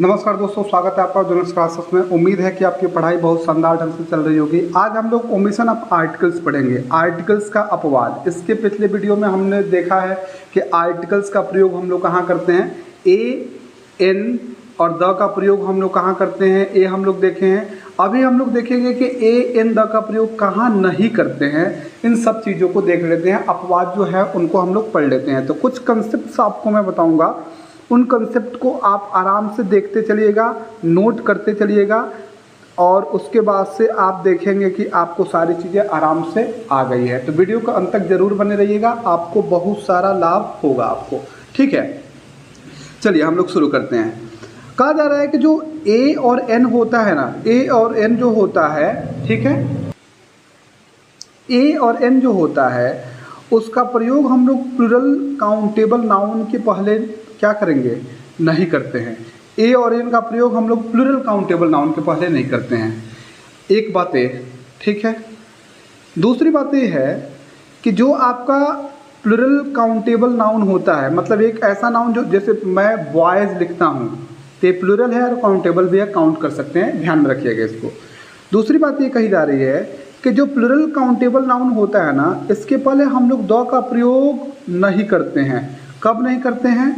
नमस्कार दोस्तों, स्वागत है आपका जूनियर क्लासेस में। उम्मीद है कि आपकी पढ़ाई बहुत शानदार ढंग से चल रही होगी। आज हम लोग ओमिशन ऑफ आर्टिकल्स पढ़ेंगे, आर्टिकल्स का अपवाद। इसके पिछले वीडियो में हमने देखा है कि आर्टिकल्स का प्रयोग हम लोग कहाँ करते हैं, ए एन और द का प्रयोग हम लोग कहाँ करते हैं, ए हम लोग देखे हैं। अभी हम लोग देखेंगे कि ए एन द का प्रयोग कहाँ नहीं करते हैं। इन सब चीज़ों को देख लेते हैं, अपवाद जो है उनको हम लोग पढ़ लेते हैं। तो कुछ कंसेप्ट आपको मैं बताऊँगा, उन कंसेप्ट को आप आराम से देखते चलिएगा, नोट करते चलिएगा और उसके बाद से आप देखेंगे कि आपको सारी चीज़ें आराम से आ गई है। तो वीडियो का अंत तक जरूर बने रहिएगा, आपको बहुत सारा लाभ होगा आपको। ठीक है, चलिए हम लोग शुरू करते हैं। कहा जा रहा है कि जो ए और एन होता है ना, ए और एन जो होता है, ठीक है, ए और एन जो होता है उसका प्रयोग हम लोग प्लूरल काउंटेबल नाउन के पहले क्या करेंगे, नहीं करते हैं। ए और एन का प्रयोग हम लोग प्लूरल काउंटेबल नाउन के पहले नहीं करते हैं। एक बात है, ठीक है। दूसरी बात ये है कि जो आपका प्लूरल काउंटेबल नाउन होता है, मतलब एक ऐसा नाउन जो, जैसे मैं बॉयज़ लिखता हूँ तो ये प्लूरल है और काउंटेबल भी है, काउंट कर सकते हैं, ध्यान में रखिएगा इसको। दूसरी बात ये कही जा रही है कि जो प्लूरल काउंटेबल नाउन होता है ना, इसके पहले हम लोग द का प्रयोग नहीं करते हैं। कब नहीं करते हैं?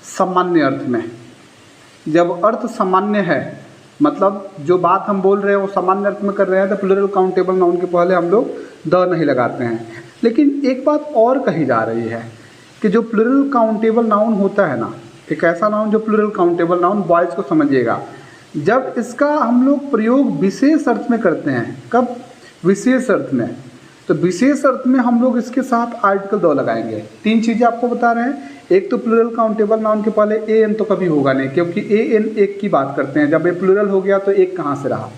सामान्य अर्थ में। जब अर्थ सामान्य है, मतलब जो बात हम बोल रहे हैं वो सामान्य अर्थ में कर रहे हैं, तो प्लूरल काउंटेबल नाउन के पहले हम लोग द नहीं लगाते हैं। लेकिन एक बात और कही जा रही है कि जो प्लूरल काउंटेबल नाउन होता है ना, एक ऐसा नाउन जो प्लूरल काउंटेबल नाउन, बॉयज़ को समझिएगा, जब इसका हम लोग प्रयोग विशेष अर्थ में करते हैं। कब? विशेष अर्थ में। तो विशेष अर्थ में हम लोग इसके साथ आर्टिकल द लगाएंगे। तीन चीज़ें आपको बता रहे हैं। एक तो प्लूरल काउंटेबल नाउन के पहले ए एन तो कभी होगा नहीं, क्योंकि ए एन एक की बात करते हैं। जब ये प्लूरल हो गया तो एक कहाँ से रहा।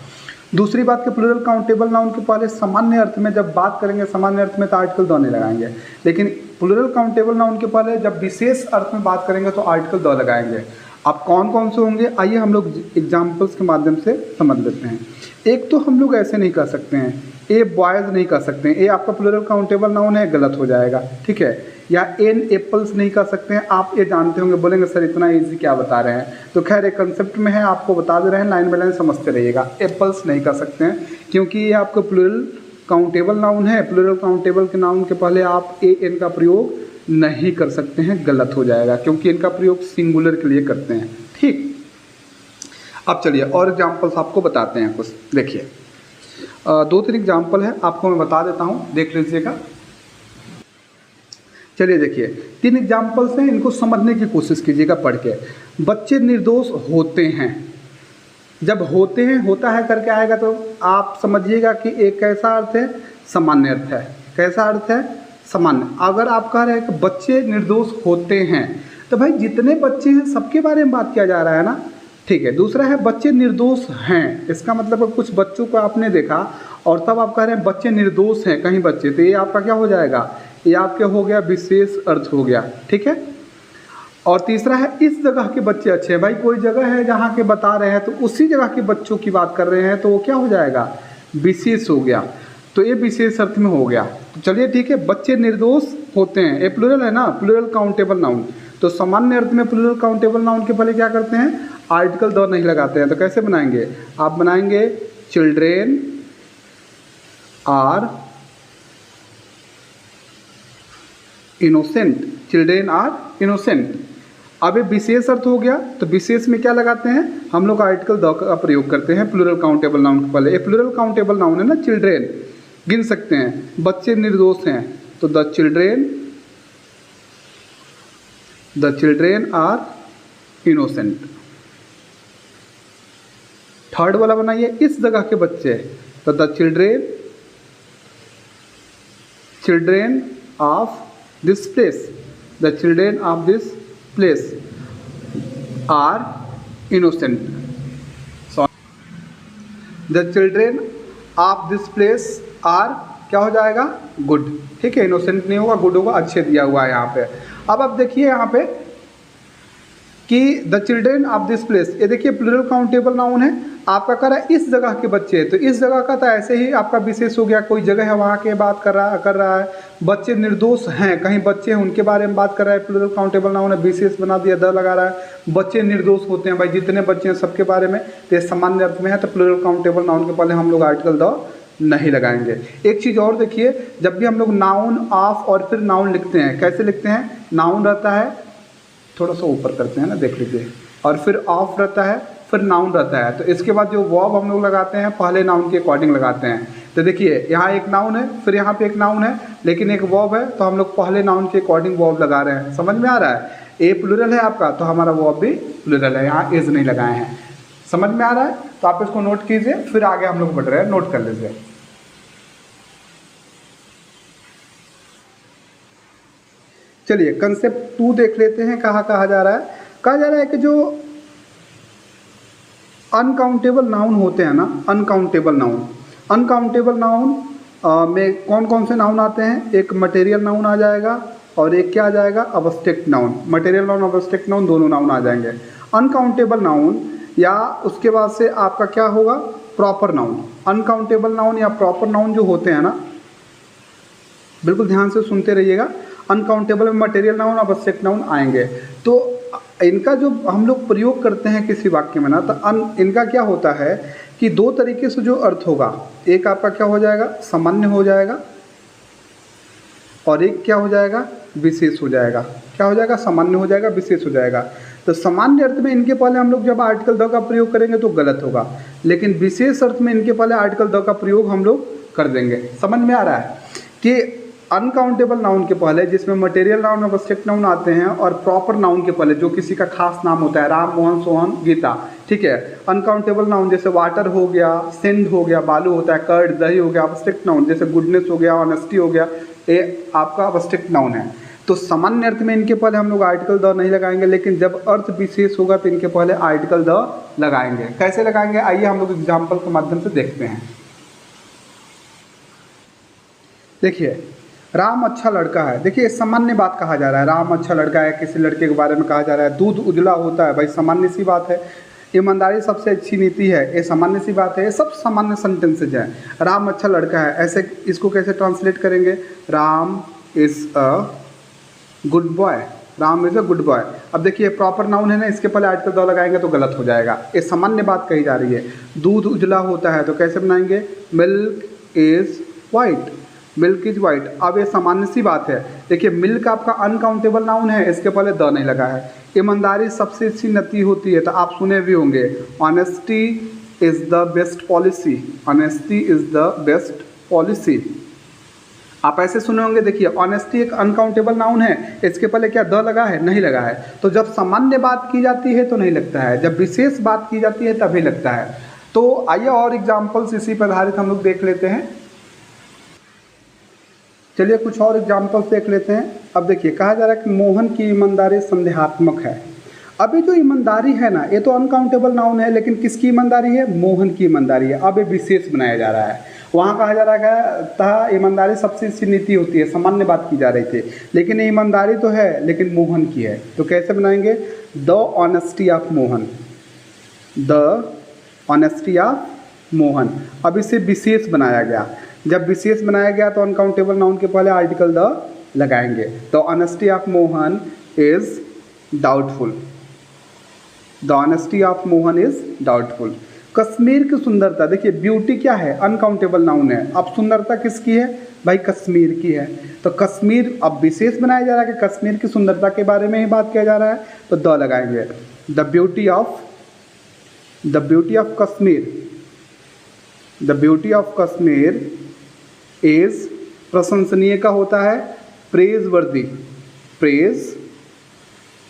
दूसरी बात कि प्लूरल काउंटेबल नाउन के पहले सामान्य अर्थ में जब बात करेंगे, सामान्य अर्थ में तो आर्टिकल द नहीं लगाएंगे। लेकिन प्लूरल काउंटेबल नाउन के पहले जब विशेष अर्थ में बात करेंगे तो आर्टिकल द लगाएंगे। अब कौन कौन से होंगे, आइए हम लोग एग्जाम्पल्स के माध्यम से समझ लेते हैं। एक तो हम लोग ऐसे नहीं कर सकते हैं, ए बॉयज़ नहीं कर सकते हैं, ए आपका प्लूरल काउंटेबल नाउन है, गलत हो जाएगा, ठीक है। या एन एप्पल्स नहीं कर सकते हैं। आप ये जानते होंगे, बोलेंगे सर इतना इजी क्या बता रहे हैं, तो खैर एक कंसेप्ट में है, आपको बता दे रहे हैं, लाइन बाय लाइन समझते रहिएगा। एप्पल्स नहीं कर सकते हैं क्योंकि ये आपका प्लूरल काउंटेबल नाउन है। प्लूरल काउंटेबल के नाउन के पहले आप ए एन का प्रयोग नहीं कर सकते हैं, गलत हो जाएगा, क्योंकि इनका प्रयोग सिंगुलर के लिए करते हैं। ठीक, अब चलिए और एग्जाम्पल्स आपको बताते हैं कुछ। देखिए, दो तीन एग्जाम्पल है, आपको मैं बता देता हूँ, देख लीजिएगा। चलिए देखिए, तीन एग्जाम्पल्स हैं, इनको समझने की कोशिश कीजिएगा पढ़ के। बच्चे निर्दोष होते हैं। जब होते हैं, होता है करके आएगा तो आप समझिएगा कि एक कैसा अर्थ है, सामान्य अर्थ है। कैसा अर्थ है? सामान्य। अगर आप कह रहे हैं कि बच्चे निर्दोष होते हैं, तो भाई जितने बच्चे हैं सबके बारे में बात किया जा रहा है ना, ठीक है। दूसरा है बच्चे निर्दोष हैं, इसका मतलब कुछ बच्चों को आपने देखा और तब आप कह रहे हैं बच्चे निर्दोष हैं कहीं बच्चे, तो ये आपका क्या हो जाएगा, ये आपके हो गया विशेष अर्थ हो गया, ठीक है। और तीसरा है इस जगह के बच्चे अच्छे हैं। भाई कोई जगह है जहाँ के बता रहे हैं तो उसी जगह के बच्चों की बात कर रहे हैं, तो वो क्या हो जाएगा, विशेष हो गया, तो ये विशेष अर्थ में हो गया। तो चलिए ठीक है, बच्चे निर्दोष होते हैं, ये प्लूरल है ना, प्लूरल काउंटेबल नाउन। तो सामान्य अर्थ में प्लूरल काउंटेबल नाउन के पहले क्या करते हैं, आर्टिकल द नहीं लगाते हैं। तो कैसे बनाएंगे, आप बनाएंगे children are innocent, children are innocent. अब ये विशेष अर्थ हो गया, तो विशेष में क्या लगाते हैं हम लोग, आर्टिकल द का प्रयोग करते हैं प्लूरल काउंटेबल नाउन के पहले। ये प्लूरल काउंटेबल नाउन है ना, चिल्ड्रेन गिन सकते हैं, बच्चे निर्दोष हैं, तो the children are innocent. Third वाला बनाइए, इस जगह के बच्चे, तो the children of this place, the children of this place are innocent. The children of this place are क्या हो जाएगा, गुड, ठीक है। इनोसेंट नहीं होगा, गुड होगा, अच्छे दिया हुआ है यहाँ पे। अब आप देखिए यहाँ पे कि the children of this place, ये देखिए प्लूरल काउंटेबल नाउन है, आपका कह रहा है इस जगह के बच्चे हैं, तो इस जगह का तो ऐसे ही आपका विशेष हो गया, कोई जगह है वहाँ के बात कर रहा है। बच्चे निर्दोष हैं, कहीं बच्चे हैं उनके बारे में बात कर रहा है, प्लूरल काउंटेबल नाउन है, विशेष बना दिया, द लगा रहा है। बच्चे निर्दोष होते हैं भाई, जितने बच्चे हैं सबके बारे में, तो ये सामान्य अर्थ में है, तो प्लूरल काउंटेबल नाउन के पहले हम लोग आर्टिकल द नहीं लगाएंगे। एक चीज़ और देखिए, जब भी हम लोग नाउन ऑफ और फिर नाउन लिखते हैं, कैसे लिखते हैं, नाउन रहता है, थोड़ा सा ऊपर करते हैं ना, देख लीजिए, और फिर ऑफ रहता है, फिर नाउन रहता है, तो इसके बाद जो वर्ब हम लोग लगाते हैं पहले नाउन के अकॉर्डिंग लगाते हैं। तो देखिए यहाँ एक नाउन है, फिर यहाँ पे एक नाउन है, लेकिन एक वर्ब है, तो हम लोग पहले नाउन के अकॉर्डिंग वर्ब लगा रहे हैं। समझ में आ रहा है, ए प्लूरल है आपका, तो हमारा वर्ब भी प्लूरल है, यहाँ इज नहीं लगाए हैं। समझ में आ रहा है, तो आप इसको नोट कीजिए, फिर आगे हम लोग बढ़ रहे हैं, नोट कर लीजिए। चलिए कंसेप्ट 2 देख लेते हैं, कहा जा रहा है। कहा जा रहा है कि जो अनकाउंटेबल नाउन होते हैं ना, अनकाउंटेबल नाउन में कौन कौन से नाउन आते हैं, एक मटेरियल नाउन आ जाएगा और एक क्या आ जाएगा, abstract noun. Material noun abstract noun दोनों नाउन आ जाएंगे। अनकाउंटेबल नाउन या उसके बाद से आपका क्या होगा, प्रॉपर नाउन। अनकाउंटेबल नाउन या प्रॉपर नाउन जो होते हैं ना, बिल्कुल ध्यान से सुनते रहिएगा। अनकाउंटेबल में मटेरियल नाउन और अब्स्ट्रैक्ट नाउन आएंगे, तो इनका जो हम लोग प्रयोग करते हैं किसी वाक्य में ना, तो इनका क्या होता है कि दो तरीके से जो अर्थ होगा, एक आपका क्या हो जाएगा, सामान्य हो जाएगा, और एक क्या हो जाएगा, विशेष हो जाएगा। क्या हो जाएगा, सामान्य हो जाएगा, विशेष हो जाएगा। तो सामान्य अर्थ में इनके पहले हम लोग जब आर्टिकल द का प्रयोग करेंगे तो गलत होगा, लेकिन विशेष अर्थ में इनके पहले आर्टिकल द का प्रयोग हम लोग कर देंगे। समझ में आ रहा है कि अनकाउंटेबल नाउन के पहले, जिसमें मटेरियल नाउन और अब्स्ट्रैक्ट नाउन आते हैं, और प्रॉपर नाउन के पहले जो किसी का खास नाम होता है, राम, मोहन, सोहन, गीता, ठीक है। अनकाउंटेबल नाउन जैसे वाटर हो गया, सेंड हो गया, बालू होता है, कर्ड, दही हो गया। अब्स्ट्रैक्ट नाउन जैसे गुडनेस हो गया, ऑनेस्टी हो गया, ये आपका अब्स्ट्रैक्ट नाउन है। तो सामान्य अर्थ में इनके पहले हम लोग आर्टिकल द नहीं लगाएंगे, लेकिन जब अर्थ विशेष होगा तो इनके पहले आर्टिकल द लगाएंगे। कैसे लगाएंगे, आइए हम लोग एग्जाम्पल के माध्यम से देखते हैं। देखिए, राम अच्छा लड़का है, देखिए सामान्य बात कहा जा रहा है, राम अच्छा लड़का है, किसी लड़के के बारे में कहा जा रहा है। दूध उजला होता है, भाई सामान्य सी बात है। ईमानदारी सबसे अच्छी नीति है, ये सामान्य सी बात है। ये सब सामान्य सेंटेंसेज हैं। राम अच्छा लड़का है, ऐसे इसको कैसे ट्रांसलेट करेंगे, Ram is a good boy, Ram is a good boy. अब देखिए प्रॉपर नाउन है ना, इसके पहले आर्टिकल द लगाएंगे तो गलत हो जाएगा। ये सामान्य बात कही जा रही है। दूध उजला होता है तो कैसे बनाएंगे, milk is white, milk is white. अब ये सामान्य सी बात है। देखिए मिल्क आपका अनकाउंटेबल नाउन है, इसके पहले द नहीं लगा है। ईमानदारी सबसे अच्छी नीति होती है, तो आप सुने भी होंगे, honesty is the best policy, honesty is the best policy. आप ऐसे सुने होंगे। देखिए ऑनेस्टी एक अनकाउंटेबल नाउन है, इसके पहले क्या द लगा है, नहीं लगा है। तो जब सामान्य बात की जाती है तो नहीं लगता है, जब विशेष बात की जाती है तभी लगता है। तो आइए और एग्जाम्पल्स इसी पर आधारित हम लोग देख लेते हैं। चलिए कुछ और एग्जाम्पल्स देख लेते हैं। अब देखिए कहा जा रहा है कि मोहन की ईमानदारी संदेहात्मक है। अभी जो ईमानदारी है ना, ये तो अनकाउंटेबल नाउन है, लेकिन किसकी ईमानदारी है, मोहन की ईमानदारी है। अब ये विशेष बनाया जा रहा है। वहाँ कहा जा रहा था ईमानदारी सबसे अच्छी नीति होती है, सामान्य बात की जा रही थी, लेकिन ईमानदारी तो है लेकिन मोहन की है। तो कैसे बनाएंगे, the honesty of Mohan, the honesty of Mohan. अब इसे विशेष बनाया गया। जब विशेष बनाया गया तो अनकाउंटेबल नाउन के पहले आर्टिकल द लगाएंगे। The honesty of Mohan is doubtful, the honesty of Mohan is doubtful. Kashmir की सुंदरता, देखिए ब्यूटी क्या है, अनकाउंटेबल नाउन है। अब सुंदरता किसकी है, भाई कश्मीर की है। तो कश्मीर अब विशेष बनाया जा रहा है कि कश्मीर की सुंदरता के बारे में ही बात किया जा रहा है, तो द लगाएंगे। The beauty of Kashmir, the beauty of Kashmir is प्रशंसनीय का होता है, प्रेज वर्दी, प्रेज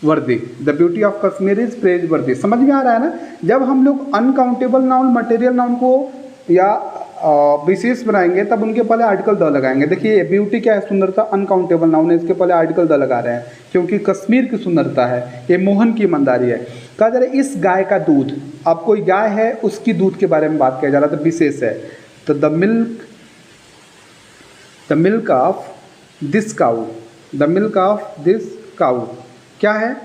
वर्दी। The beauty of Kashmir is praise वर्दी। समझ में आ रहा है ना। जब हम लोग अनकाउंटेबल नाउन मटेरियल नाउन को या विशेष बनाएंगे तब उनके पहले आर्टिकल द लगाएंगे। देखिए ब्यूटी क्या है, सुंदरता, अनकाउंटेबल नाउन है, इसके पहले आर्टिकल द लगा रहे हैं क्योंकि कश्मीर की सुंदरता है, ये मोहन की ईमानदारी है। कहा जा रहा है इस गाय का दूध, अब कोई गाय है उसकी दूध के बारे में बात किया जा रहा है, तो विशेष है। तो the milk of this cow, the milk of this cow क्या है,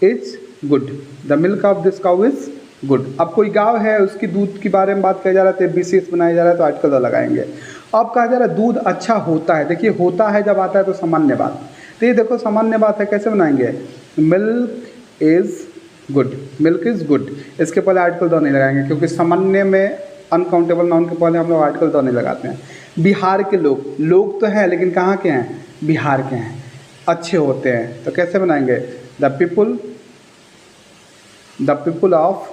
is good. The milk of this cow is good. अब कोई गाय है, उसकी दूध के बारे में बात किया जा रहा है, तो विशेष बनाया जा रहा है, तो आर्टिकल द लगाएंगे। अब कहा जा रहा है दूध अच्छा होता है। देखिए होता है जब आता है तो सामान्य बात, तो ये देखो सामान्य बात है, कैसे बनाएंगे? Milk is good, milk is good. इसके पहले आर्टिकल द नहीं लगाएंगे, क्योंकि सामान्य में अनकाउंटेबल नाउन के पहले हम लोग आर्टिकल द नहीं लगाते हैं। बिहार के लोग, लोग तो हैं लेकिन कहाँ के हैं? बिहार के हैं, अच्छे होते हैं, तो कैसे बनाएंगे? The people of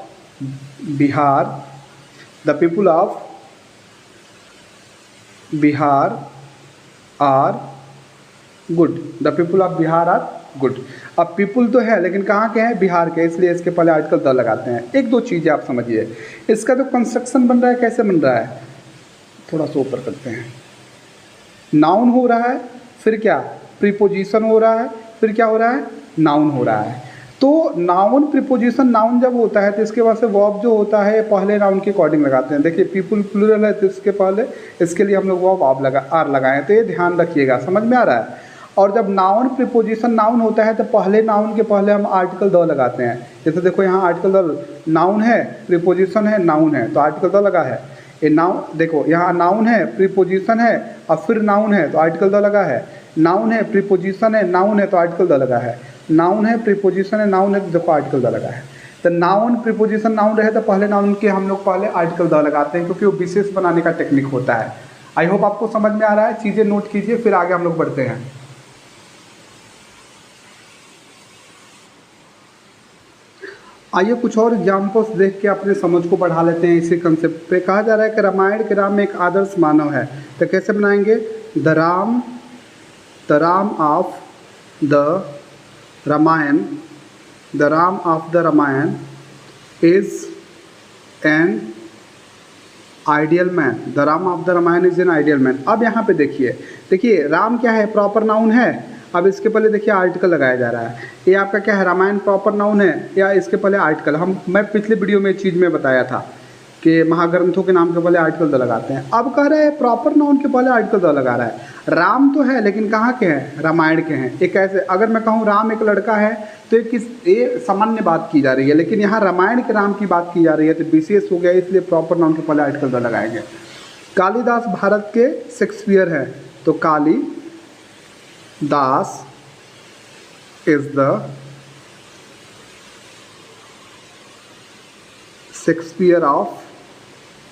Bihar, the people of Bihar are good, the people of Bihar are good. अब पीपुल तो है लेकिन कहाँ के हैं? बिहार के, इसलिए इसके पहले आर्टिकल द लगाते हैं। एक दो चीज़ें आप समझिए, इसका जो कंस्ट्रक्शन बन रहा है कैसे बन रहा है, थोड़ा सा ऊपर करते हैं। नाउन हो रहा है, फिर क्या? प्रीपोजिशन हो रहा है, फिर क्या हो रहा है? नाउन हो रहा है। तो नाउन प्रीपोजिशन नाउन जब होता है तो इसके बाद से वर्ब जो होता है पहले नाउन के अकॉर्डिंग लगाते हैं। देखिए पीपुल प्लूरल है तो इसके पहले, इसके लिए हम लोग वर्ब आर लगाएं, तो ये ध्यान रखिएगा, समझ में आ रहा है। और जब नाउन प्रीपोजिशन नाउन होता है तो पहले नाउन के पहले हम आर्टिकल द लगाते हैं। जैसे देखो यहाँ आर्टिकल द, नाउन है, प्रीपोजिशन है, नाउन है, तो आर्टिकल द लगा है। ये नाउन देखो, यहाँ नाउन है, प्रीपोजिशन है और फिर नाउन है तो आर्टिकल द लगा है। नाउन है, प्रीपोजिशन है, नाउन है तो आर्टिकल द लगा है। नाउन है, प्रीपोजिशन है, नाउन है तो देखो आर्टिकल द लगा है। तो नाउन प्रीपोजिशन नाउन रहे तो पहले नाउन के हम लोग पहले आर्टिकल द लगाते हैं, क्योंकि वो विशेष बनाने का टेक्निक होता है। आई होप आपको समझ में आ रहा है, चीज़ें नोट कीजिए, फिर आगे हम लोग बढ़ते हैं। आइए कुछ और एग्जाम्पल्स देख के अपने समझ को बढ़ा लेते हैं इसी कंसेप्ट पे। कहा जा रहा है कि रामायण के राम एक आदर्श मानव है, तो कैसे बनाएंगे? The Ram of the Ramayana, the Ram of the Ramayana is an ideal man, the Ram of the Ramayana is an ideal man. अब यहाँ पे देखिए राम क्या है? प्रॉपर नाउन है। अब इसके पहले देखिए आर्टिकल लगाया जा रहा है। ये आपका क्या है? रामायण प्रॉपर नाउन है या इसके पहले आर्टिकल? मैं पिछले वीडियो में चीज़ में बताया था कि महाग्रंथों के नाम के पहले आर्टिकल द लगाते हैं। अब कह रहा है प्रॉपर नाउन के पहले आर्टिकल द लगा रहा है। राम तो है लेकिन कहाँ के हैं? रामायण के हैं। एक ऐसे, अगर मैं कहूँ राम एक लड़का है तो ये सामान्य बात की जा रही है, लेकिन यहाँ रामायण के राम की बात की जा रही है तो विशेष हो गया, इसलिए प्रॉपर नाउन के पहले आर्टिकल द लगाएंगे। कालिदास भारत के शेक्सपियर हैं, तो Kalidas is the Shakespeare of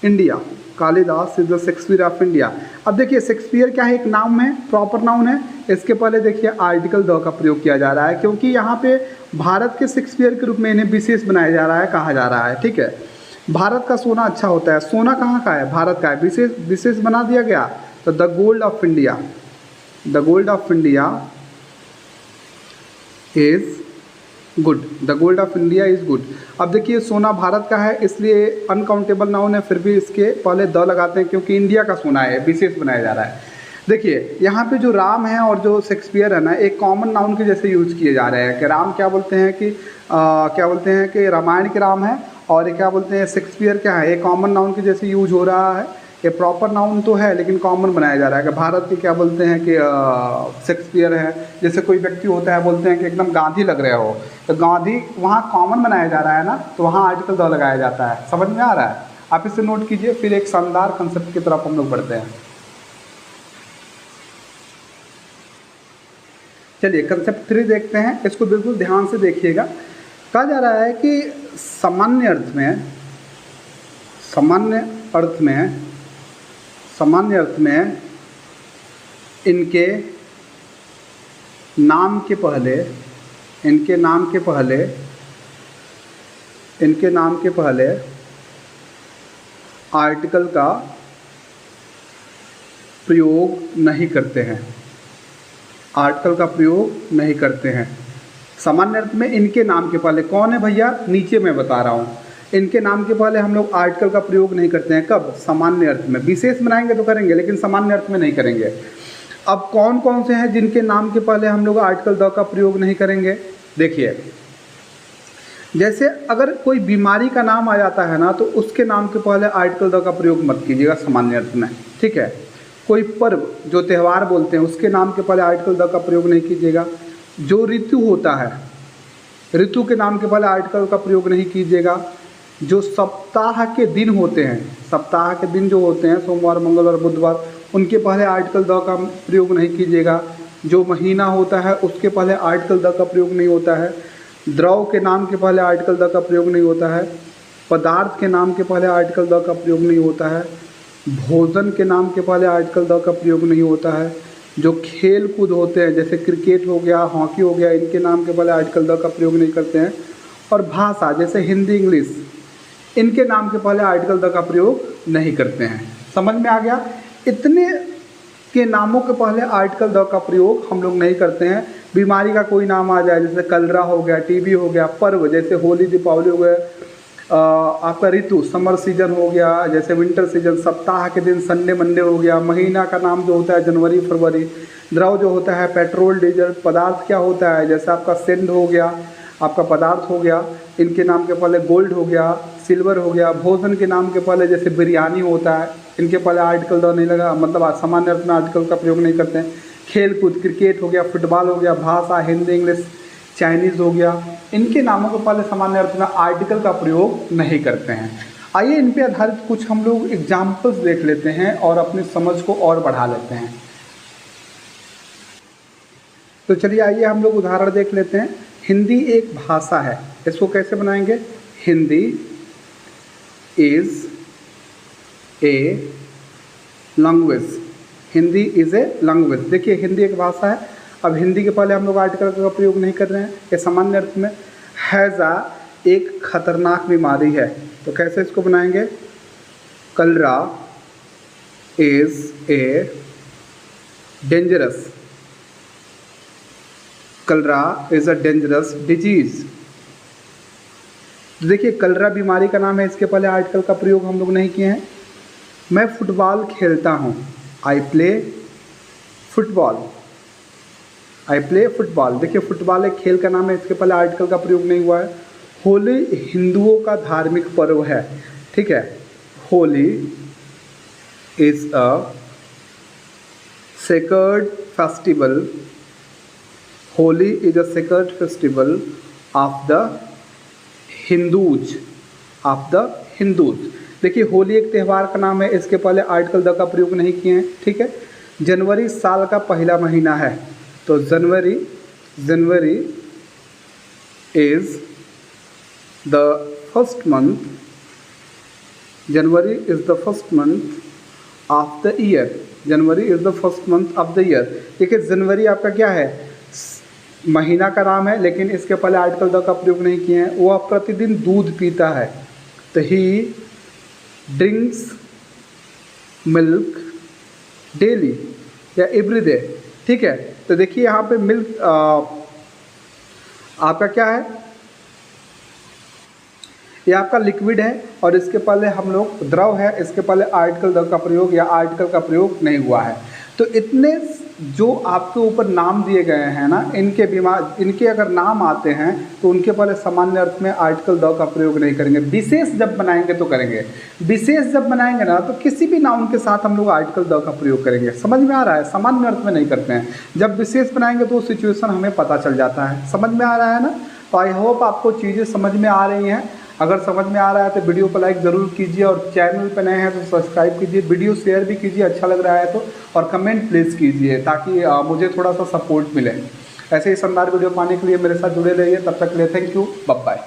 India, Kalidas is the Shakespeare of India. अब देखिए शेक्सपियर क्या है? एक नाम है, प्रॉपर नाउन है। इसके पहले देखिए आर्टिकल द का प्रयोग किया जा रहा है, क्योंकि यहाँ पे भारत के शेक्सपियर के रूप में इन्हें विशेष बनाया जा रहा है, कहा जा रहा है। ठीक है, भारत का सोना अच्छा होता है। सोना कहाँ का है? भारत का है, विशेष बना दिया गया। तो the gold of India, the gold of India is good, the gold of India is good. अब देखिए सोना भारत का है, इसलिए अनकाउंटेबल नाउन है, फिर भी इसके पहले द लगाते हैं, क्योंकि इंडिया का सोना है, विशेष बनाया जा रहा है। देखिए यहाँ पे जो राम है और जो शेक्सपियर है ना, एक कॉमन नाउन के जैसे यूज किए जा रहे हैं। कि राम क्या बोलते हैं कि रामायण के राम है, और ये क्या बोलते हैं? शेक्सपियर क्या है? एक कॉमन नाउन के जैसे यूज हो रहा है। ये प्रॉपर नाउन तो है लेकिन कॉमन बनाया जा रहा है। कि भारत के क्या बोलते हैं कि शेक्सपियर है। जैसे कोई व्यक्ति होता है, बोलते हैं कि एकदम गांधी लग रहे हो, तो गांधी वहाँ कॉमन बनाया जा रहा है ना, तो वहाँ आर्टिकल द लगाया जाता है। समझ में आ रहा है? आप इसे नोट कीजिए, फिर एक शानदार कंसेप्ट की तरफ हम लोग बढ़ते हैं। चलिए कंसेप्ट 3 देखते हैं, इसको बिल्कुल ध्यान से देखिएगा। कहा जा रहा है कि सामान्य अर्थ में इनके नाम के पहले आर्टिकल का प्रयोग नहीं करते हैं, आर्टिकल का प्रयोग नहीं करते हैं। सामान्य अर्थ में इनके नाम के पहले, कौन है भैया? नीचे मैं बता रहा हूँ, इनके नाम के पहले हम लोग आर्टिकल का प्रयोग नहीं करते हैं। कब? सामान्य अर्थ में। विशेष बनाएंगे तो करेंगे, लेकिन सामान्य अर्थ में नहीं करेंगे। अब कौन कौन से हैं जिनके नाम के पहले हम लोग आर्टिकल द का प्रयोग नहीं करेंगे? देखिए जैसे अगर कोई बीमारी का नाम आ जाता है ना, तो उसके नाम के पहले आर्टिकल द का प्रयोग मत कीजिएगा सामान्य अर्थ में। ठीक है, कोई पर्व जो त्यौहार बोलते हैं उसके नाम के पहले आर्टिकल द का प्रयोग नहीं कीजिएगा। जो ऋतु होता है, ऋतु के नाम के पहले आर्टिकल का प्रयोग नहीं कीजिएगा। जो सप्ताह के दिन होते हैं, सप्ताह के दिन जो होते हैं सोमवार, मंगलवार, बुधवार, उनके पहले आर्टिकल द का प्रयोग नहीं कीजिएगा। जो महीना होता है उसके पहले आर्टिकल द का प्रयोग नहीं होता है। द्रव के नाम के पहले आर्टिकल द का प्रयोग नहीं होता है। पदार्थ के नाम के पहले आर्टिकल द का प्रयोग नहीं होता है। भोजन के नाम के पहले आर्टिकल द का प्रयोग नहीं होता है। जो खेल कूद होते हैं जैसे क्रिकेट हो गया, हॉकी हो गया, इनके नाम के पहले आर्टिकल द का प्रयोग नहीं करते हैं। और भाषा जैसे हिंदी, इंग्लिश, इनके नाम के पहले आर्टिकल द का प्रयोग नहीं करते हैं। समझ में आ गया? इतने के नामों के पहले आर्टिकल द का प्रयोग हम लोग नहीं करते हैं। बीमारी का कोई नाम आ जाए जैसे कलरा हो गया, टीबी हो गया, पर्व जैसे होली, दीपावली हो गया, आपका ऋतु समर सीजन हो गया जैसे विंटर सीजन, सप्ताह के दिन संडे मंडे हो गया, महीना का नाम जो होता है जनवरी फरवरी, द्रव जो होता है पेट्रोल डीजल, पदार्थ क्या होता है जैसे आपका सेंड हो गया, आपका पदार्थ हो गया, इनके नाम के पहले गोल्ड हो गया, सिल्वर हो गया। भोजन के नाम के पहले जैसे बिरयानी होता है, इनके पहले आर्टिकल द नहीं लगा, मतलब सामान्य अर्थ में आर्टिकल का प्रयोग नहीं करते हैं। खेल कूद क्रिकेट हो गया, फुटबॉल हो गया, भाषा हिंदी इंग्लिश चाइनीज़ हो गया, इनके नामों के पहले सामान्य अर्थ में आर्टिकल का प्रयोग नहीं करते हैं। आइए इन पे आधारित कुछ हम लोग एग्जाम्पल्स देख लेते हैं और अपनी समझ को और बढ़ा लेते हैं। तो चलिए आइए हम लोग उदाहरण देख लेते हैं। हिंदी एक भाषा है, इसको कैसे बनाएंगे? Hindi is a language. Hindi is a language. देखिए हिंदी एक भाषा है। अब हिंदी के पहले हम लोग आर्टिकल का प्रयोग नहीं कर रहे हैं। ये सामान्य अर्थ में हैज़ा एक खतरनाक बीमारी है, तो कैसे इसको बनाएंगे? कलरा इज़ ए डेंजरस। कलरा इज़ अ डेंजरस डिजीज़। देखिए कलरा बीमारी का नाम है, इसके पहले आर्टिकल का प्रयोग हम लोग नहीं किए हैं। मैं फुटबॉल खेलता हूँ, I play football. I play football. देखिए फुटबॉल एक खेल का नाम है, इसके पहले आर्टिकल का प्रयोग नहीं हुआ है। होली हिंदुओं का धार्मिक पर्व है, ठीक है। Holi is a sacred festival. Holi is a sacred festival of the Hindus. Of the Hindus. देखिए होली एक त्यौहार का नाम है, इसके पहले आर्टिकल द का प्रयोग नहीं किए हैं, ठीक है। जनवरी साल का पहला महीना है, तो जनवरी is the first month. January is the first month of the year. January is the first month of the year. देखिए जनवरी आपका क्या है? महीना का नाम है, लेकिन इसके पहले आर्टिकल द का प्रयोग नहीं किए हैं। वह प्रतिदिन दूध पीता है, तो ही ड्रिंक्स मिल्क डेली या एवरी डे, ठीक है। तो देखिए यहाँ पे मिल्क आपका क्या है? ये आपका लिक्विड है और इसके पहले हम लोग द्रव है, इसके पहले आर्टिकल द का प्रयोग या आर्टिकल का प्रयोग नहीं हुआ है। तो इतने जो आपके ऊपर नाम दिए गए हैं ना, इनके अगर नाम आते हैं तो उनके पहले सामान्य अर्थ में आर्टिकल द का प्रयोग नहीं करेंगे। विशेष जब बनाएंगे तो करेंगे। विशेष जब बनाएंगे ना तो किसी भी नाउन के साथ हम लोग आर्टिकल द का प्रयोग करेंगे। समझ में आ रहा है? सामान्य अर्थ में नहीं करते हैं। जब विशेष बनाएंगे तो सिचुएशन हमें पता चल जाता है। समझ में आ रहा है ना? तो आई होप आपको चीज़ें समझ में आ रही हैं। अगर समझ में आ रहा है तो वीडियो को लाइक ज़रूर कीजिए और चैनल पर नए हैं तो सब्सक्राइब कीजिए। वीडियो शेयर भी कीजिए अच्छा लग रहा है तो, और कमेंट प्लीज़ कीजिए ताकि मुझे थोड़ा सा सपोर्ट मिले। ऐसे ही शानदार वीडियो पाने के लिए मेरे साथ जुड़े रहिए। तब तक के लिए थैंक यू, बाय बाय।